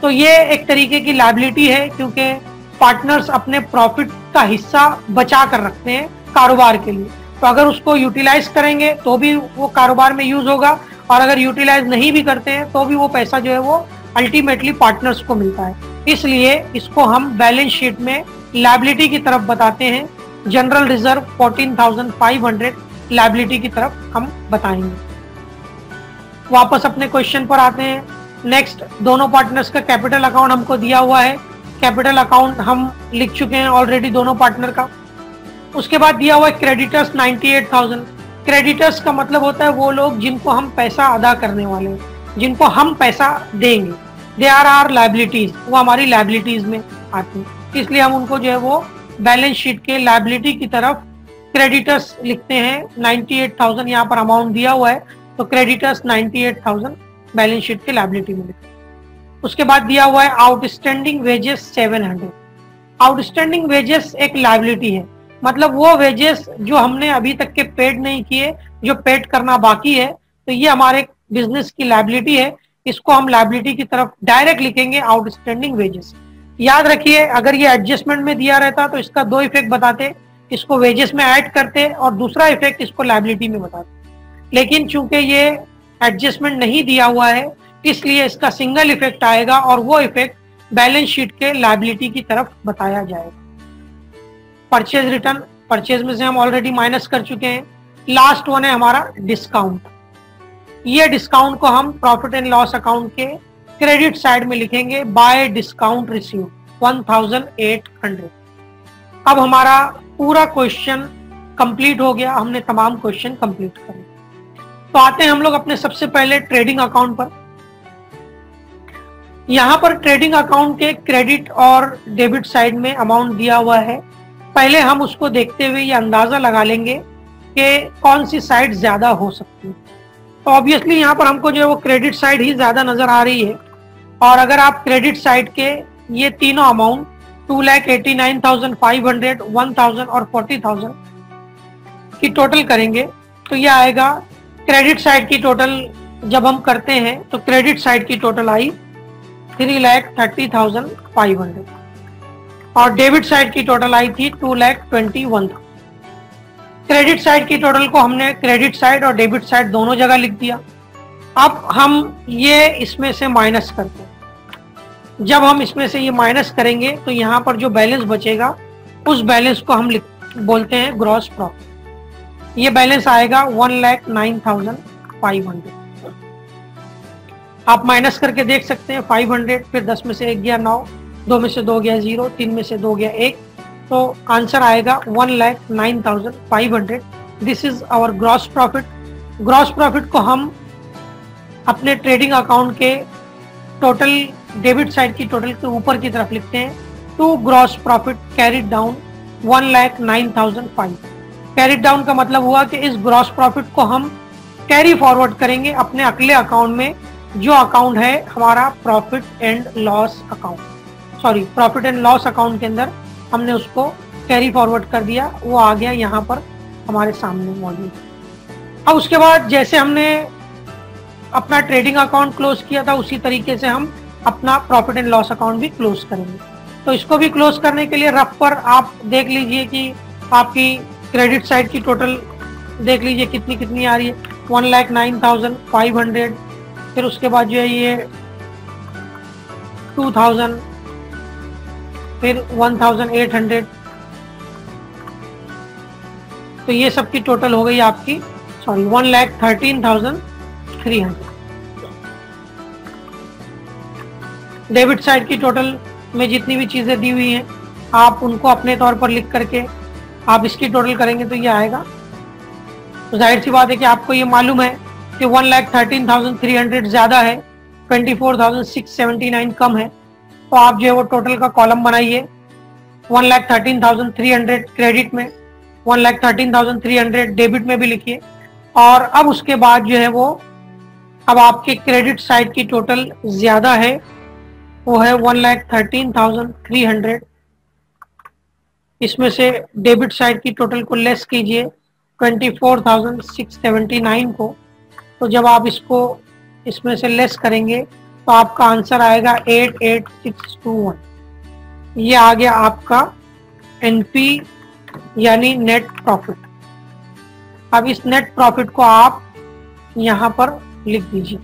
तो ये एक तरीके की लायबिलिटी है, क्योंकि पार्टनर्स अपने प्रॉफिट का हिस्सा बचा कर रखते हैं कारोबार के लिए। तो अगर उसको यूटिलाइज करेंगे तो भी वो कारोबार में यूज होगा, और अगर यूटिलाइज नहीं भी करते हैं तो भी वो पैसा जो है वो अल्टीमेटली पार्टनर्स को मिलता है। इसलिए इसको हम बैलेंस शीट में लायबिलिटी की तरफ बताते हैं। जनरल रिजर्व 14,500 लायबिलिटी की तरफ हम बताएंगे। वापस अपने क्वेश्चन पर आते हैं। नेक्स्ट, दोनों पार्टनर्स का कैपिटल अकाउंट हमको दिया हुआ है। कैपिटल अकाउंट हम लिख चुके हैं ऑलरेडी दोनों पार्टनर का। उसके बाद दिया हुआ है क्रेडिटर्स 98,000। क्रेडिटर्स का मतलब होता है वो लोग जिनको हम पैसा अदा करने वाले हैं, जिनको हम पैसा देंगे। दे आर आर लायबिलिटीज, वो हमारी लायबिलिटीज में आती हैं, इसलिए हम उनको जो है वो बैलेंस शीट के लायबिलिटी की तरफ क्रेडिटर्स लिखते हैं। 98,000 यहाँ पर अमाउंट दिया हुआ है, तो क्रेडिटर्स 98,000 बैलेंस शीट के लायबिलिटी में लिखते हैं। उसके बाद दिया हुआ है आउटस्टैंडिंग वेजेस 700। आउटस्टैंडिंग वेजेस एक लायबिलिटी है, मतलब वो वेजेस जो हमने अभी तक के पेड नहीं किए, जो पेड करना बाकी है, तो ये हमारे बिजनेस की लायबिलिटी है। इसको हम लायबिलिटी की तरफ डायरेक्ट लिखेंगे आउटस्टैंडिंग वेजेस। याद रखिए, अगर ये एडजस्टमेंट में दिया रहता तो इसका दो इफेक्ट बताते, इसको वेजेस में ऐड करते और दूसरा इफेक्ट इसको लायबिलिटी में बताते। लेकिन चूंकि ये एडजस्टमेंट नहीं दिया हुआ है, इसलिए इसका सिंगल इफेक्ट आएगा और वो इफेक्ट बैलेंस शीट के लायबिलिटी की तरफ बताया जाएगा। परचेज रिटर्न, परचेज में से हम ऑलरेडी माइनस कर चुके हैं। लास्ट वन है हमारा डिस्काउंट। ये डिस्काउंट को हम प्रॉफिट एंड लॉस अकाउंट के क्रेडिट साइड में लिखेंगे बाय डिस्काउंट रिसीव 1,800। अब हमारा पूरा क्वेश्चन कंप्लीट हो गया, हमने तमाम क्वेश्चन कंप्लीट कर लिए। तो आते हैं हम लोग अपने सबसे पहले ट्रेडिंग अकाउंट पर। यहाँ पर ट्रेडिंग अकाउंट के क्रेडिट और डेबिट साइड में अमाउंट दिया हुआ है। पहले हम उसको देखते हुए ये अंदाजा लगा लेंगे कि कौन सी साइड ज्यादा हो सकती है। तो ऑब्वियसली यहाँ पर हमको जो है वो क्रेडिट साइड ही ज्यादा नजर आ रही है। और अगर आप क्रेडिट साइड के ये तीनों अमाउंट 2,89,500, 1,000 और 40,000 की टोटल करेंगे तो ये आएगा। क्रेडिट साइड की टोटल जब हम करते हैं तो क्रेडिट साइड की टोटल आई 3,30,500 और डेबिट साइड की टोटल आई थी 2,21,000। क्रेडिट साइड की टोटल को हमने क्रेडिट साइड और डेबिट साइड दोनों जगह लिख दिया। अब हम ये इसमें से माइनस करते हैं। जब हम इसमें से ये माइनस करेंगे तो यहाँ पर जो बैलेंस बचेगा उस बैलेंस को हम बोलते हैं ग्रॉस प्रॉफिट। ये बैलेंस आएगा 1,09,500। आप माइनस करके देख सकते हैं 500, फिर 10 में से 1 गया 9, 2 में से 2 गया 0, 3 में से 2 गया 1, तो आंसर आएगा 1,09,500। This is our gross profit. Gross profit को हम अपने ट्रेडिंग अकाउंट के टोटल डेबिट साइड की टोटल के ऊपर की तरफ लिखते हैं। To gross profit carried down 1,09,500। Carried down का मतलब हुआ कि इस ग्रॉस प्रॉफिट को हम कैरी फॉरवर्ड करेंगे अपने अगले अकाउंट में, जो अकाउंट है हमारा profit and loss account. Sorry, profit and loss account के अंदर हमने उसको कैरी फॉरवर्ड कर दिया, वो आ गया यहाँ पर हमारे सामने मौजूद। अब उसके बाद जैसे हमने अपना ट्रेडिंग अकाउंट क्लोज किया था उसी तरीके से हम अपना प्रॉफिट एंड लॉस अकाउंट भी क्लोज करेंगे। तो इसको भी क्लोज करने के लिए रफ पर आप देख लीजिए कि आपकी क्रेडिट साइड की टोटल देख लीजिए कितनी कितनी आ रही है। 1,09,500, फिर उसके बाद जो है ये 2,000, फिर 1,800, तो ये सब की टोटल हो गई आपकी 1,13,300। डेबिट साइड की टोटल में जितनी भी चीजें दी हुई हैं आप उनको अपने तौर पर लिख करके आप इसकी टोटल करेंगे तो ये आएगा। तो जाहिर सी बात है कि आपको ये मालूम है कि 1,13,300 ज्यादा है, 24,679 कम है। तो आप जो है वो टोटल का कॉलम बनाइए। 1,13,300 क्रेडिट में, 1,13,300 डेबिट में भी लिखिए। और अब उसके बाद जो है वो अब आपके क्रेडिट साइड की टोटल ज्यादा है वो है 1,13,300। इसमें से डेबिट साइड की टोटल को लेस कीजिए 24,679 को। तो जब आप इसको इसमें से लेस करेंगे तो आपका आंसर आएगा 88,621। ये आ गया आपका एनपी यानी नेट प्रॉफिट। अब इस नेट प्रॉफिट को आप यहां पर लिख दीजिए,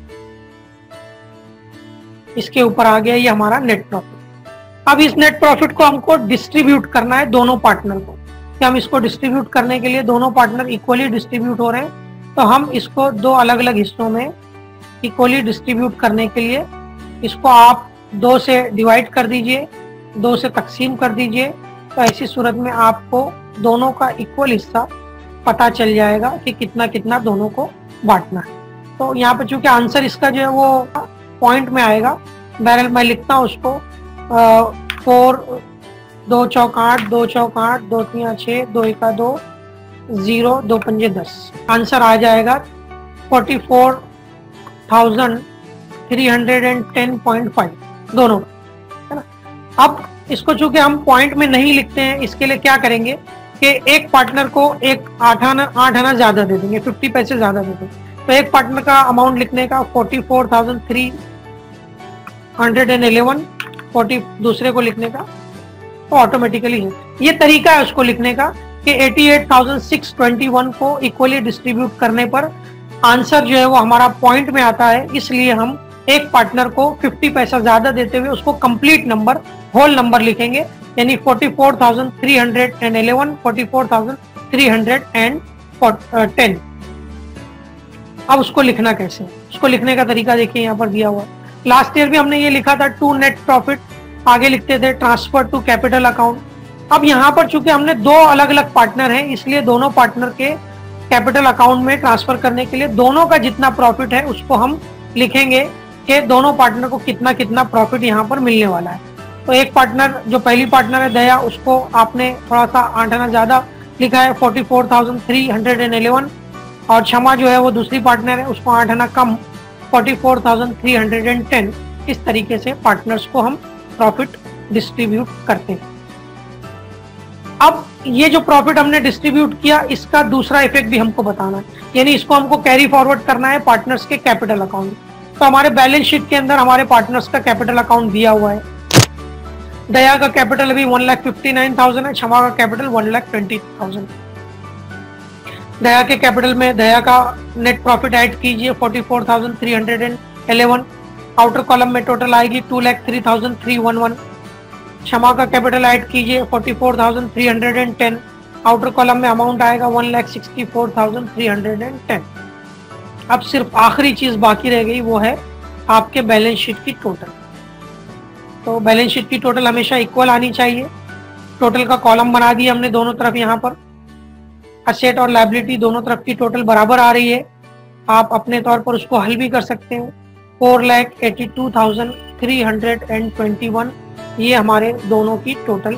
इसके ऊपर आ गया ये हमारा नेट प्रॉफिट। अब इस नेट प्रॉफिट को हमको डिस्ट्रीब्यूट करना है दोनों पार्टनर को। कि हम इसको डिस्ट्रीब्यूट करने के लिए दोनों पार्टनर इक्वली डिस्ट्रीब्यूट हो रहे हैं, तो हम इसको दो अलग अलग हिस्सों में इक्वली डिस्ट्रीब्यूट करने के लिए इसको आप 2 से डिवाइड कर दीजिए, 2 से तकसीम कर दीजिए। तो ऐसी सूरत में आपको दोनों का इक्वल हिस्सा पता चल जाएगा कि कितना कितना दोनों को बांटना है। तो यहाँ पे चूंकि आंसर इसका जो है वो पॉइंट में आएगा, बहरहाल मैं लिखता हूँ उसको 4 2 चौक 8 2 चौक 8 2 3 6 2 1 2 0 2 5 10। आंसर आ जाएगा 44,310.5 दोनों, है ना। अब इसको चूंकि हम पॉइंट में नहीं लिखते हैं, इसके लिए क्या करेंगे कि एक पार्टनर को एक 8 आना ज्यादा दे देंगे, 50 पैसे ज्यादा दे देंगे। तो एक पार्टनर का अमाउंट लिखने का 44,311, 40 दूसरे को लिखने का, तो ऑटोमेटिकली है। ये तरीका है उसको लिखने का कि 88,621 को इक्वली डिस्ट्रीब्यूट करने पर आंसर जो है वो हमारा पॉइंट में आता है। इसलिए हम एक पार्टनर को 50 पैसा ज्यादा देते हुए उसको कंप्लीट नंबर, होल नंबर लिखेंगे, यानी 44,311, 44,310। अब उसको लिखना कैसे, उसको लिखने का तरीका देखिए यहाँ पर दिया हुआ है। लास्ट ईयर भी हमने ये लिखा था टू नेट प्रॉफिट, आगे लिखते थे ट्रांसफर टू कैपिटल अकाउंट। अब यहाँ पर चूंकि हमने दो अलग अलग पार्टनर हैं, इसलिए दोनों पार्टनर के कैपिटल अकाउंट में ट्रांसफर करने के लिए दोनों का जितना प्रॉफिट है उसको हम लिखेंगे कि दोनों पार्टनर को कितना कितना प्रॉफिट यहाँ पर मिलने वाला है। तो एक पार्टनर जो पहली पार्टनर है दया, उसको आपने थोड़ा सा 8 आना ज्यादा लिखा है 44,311, और क्षमा जो है वो दूसरी पार्टनर है, उसको 8 आना कम 44,310। इस तरीके से पार्टनर्स को हम प्रॉफिट डिस्ट्रीब्यूट करते हैं। अब ये जो प्रॉफिट हमने डिस्ट्रीब्यूट किया, इसका दूसरा इफेक्ट भी हमको बताना है, यानी इसको हमको कैरी फॉरवर्ड करना है पार्टनर्स के कैपिटल अकाउंट। तो हमारे बैलेंस शीट के अंदर हमारे पार्टनर्स का कैपिटल अकाउंट दिया हुआ है। दया का कैपिटल अभी 1,59,000 है, क्षमा का कैपिटल 1,20,000। दया के कैपिटल में दया का नेट प्रॉफिट ऐड कीजिए 44,311। आउटर कॉलम में टोटल आएगी 2,03,311। क्षमा का कैपिटल ऐड कीजिए 44,310। आउटर कॉलम में अमाउंट आएगा 1,64,310। अब सिर्फ आखिरी चीज बाकी रह गई, वो है आपके बैलेंस शीट की टोटल। तो बैलेंस शीट की टोटल हमेशा इक्वल आनी चाहिए। टोटल का कॉलम बना दिया हमने दोनों तरफ, यहाँ पर असेट और लायबिलिटी दोनों तरफ की टोटल बराबर आ रही है। आप अपने तौर पर उसको हल भी कर सकते हो। 4,82,321 ये हमारे दोनों की टोटल